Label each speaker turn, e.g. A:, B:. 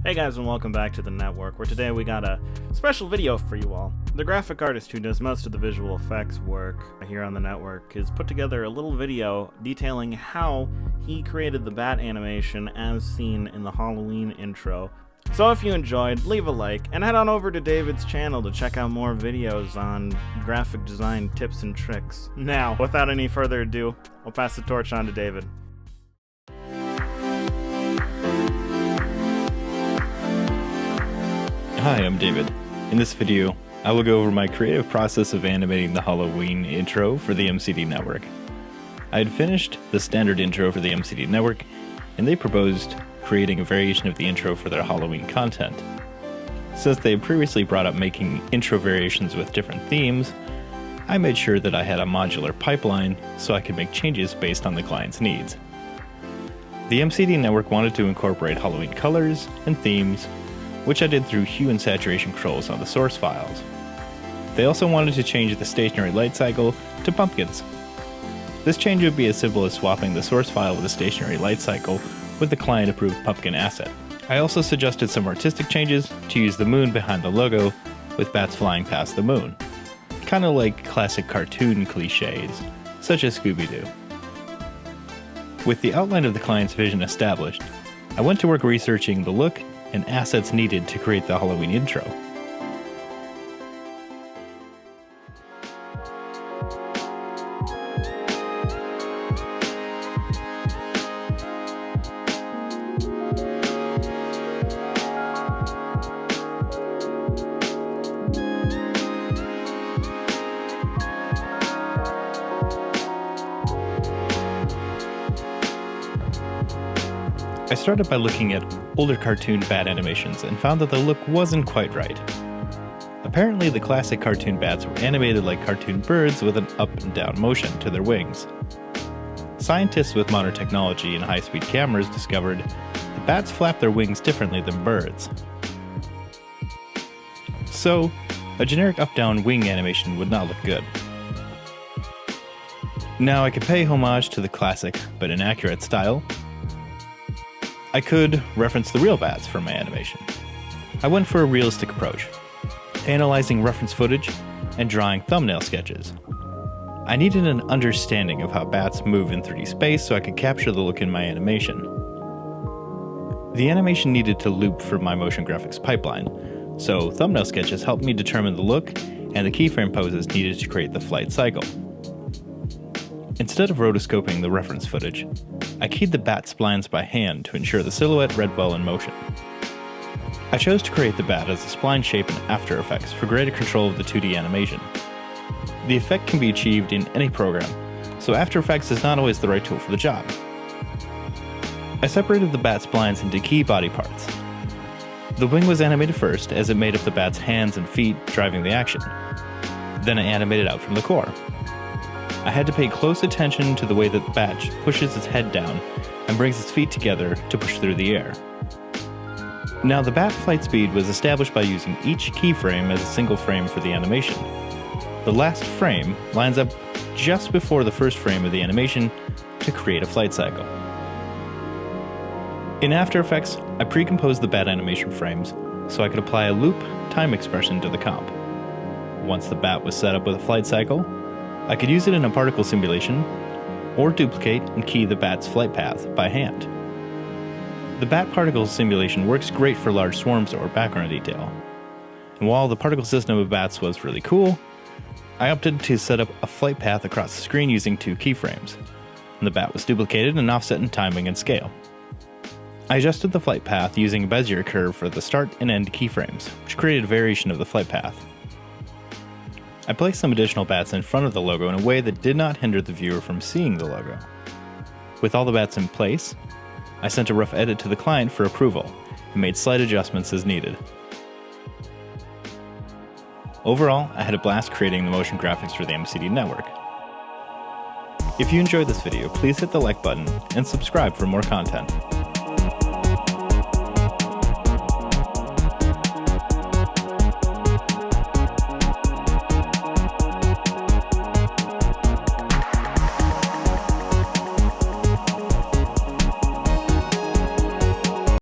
A: Hey guys, and welcome back to the network, where today we got a special video for you all. The graphic artist who does most of the visual effects work here on the network has put together a little video detailing how he created the bat animation as seen in the Halloween intro. So if you enjoyed, leave a like, and head on over to David's channel to check out more videos on graphic design tips and tricks. Now, without any further ado, I'll pass the torch on to David.
B: Hi, I'm David. In this video, I will go over my creative process of animating the Halloween intro for the MCD Network. I had finished the standard intro for the MCD Network, and they proposed creating a variation of the intro for their Halloween content. Since they had previously brought up making intro variations with different themes, I made sure that I had a modular pipeline so I could make changes based on the client's needs. The MCD Network wanted to incorporate Halloween colors and themes, which I did through hue and saturation controls on the source files. They also wanted to change the stationary light cycle to pumpkins. This change would be as simple as swapping the source file with the stationary light cycle with the client-approved pumpkin asset. I also suggested some artistic changes to use the moon behind the logo with bats flying past the moon, kind of like classic cartoon cliches, such as Scooby-Doo. With the outline of the client's vision established, I went to work researching the look and assets needed to create the Halloween intro. I started by looking at older cartoon bat animations and found that the look wasn't quite right. Apparently, the classic cartoon bats were animated like cartoon birds with an up and down motion to their wings. Scientists with modern technology and high-speed cameras discovered that bats flap their wings differently than birds. So, a generic up-down wing animation would not look good. Now, I could pay homage to the classic but inaccurate style. I could reference the real bats for my animation. I went for a realistic approach, analyzing reference footage and drawing thumbnail sketches. I needed an understanding of how bats move in 3D space so I could capture the look in my animation. The animation needed to loop from my motion graphics pipeline, so thumbnail sketches helped me determine the look and the keyframe poses needed to create the flight cycle. Instead of rotoscoping the reference footage, I keyed the bat splines by hand to ensure the silhouette read well in motion. I chose to create the bat as a spline shape in After Effects for greater control of the 2D animation. The effect can be achieved in any program, so After Effects is not always the right tool for the job. I separated the bat splines into key body parts. The wing was animated first, as it made up the bat's hands and feet driving the action. Then I animated out from the core. I had to pay close attention to the way that the bat pushes its head down and brings its feet together to push through the air. Now, the bat flight speed was established by using each keyframe as a single frame for the animation. The last frame lines up just before the first frame of the animation to create a flight cycle. In After Effects, I pre-composed the bat animation frames so I could apply a loop time expression to the comp. Once the bat was set up with a flight cycle, I could use it in a particle simulation, or duplicate and key the bat's flight path by hand. The bat particle simulation works great for large swarms or background detail. And while the particle system of bats was really cool, I opted to set up a flight path across the screen using 2 keyframes. And the bat was duplicated and offset in timing and scale. I adjusted the flight path using a Bezier curve for the start and end keyframes, which created a variation of the flight path. I placed some additional bats in front of the logo in a way that did not hinder the viewer from seeing the logo. With all the bats in place, I sent a rough edit to the client for approval and made slight adjustments as needed. Overall, I had a blast creating the motion graphics for the MCD Network. If you enjoyed this video, please hit the like button and subscribe for more content.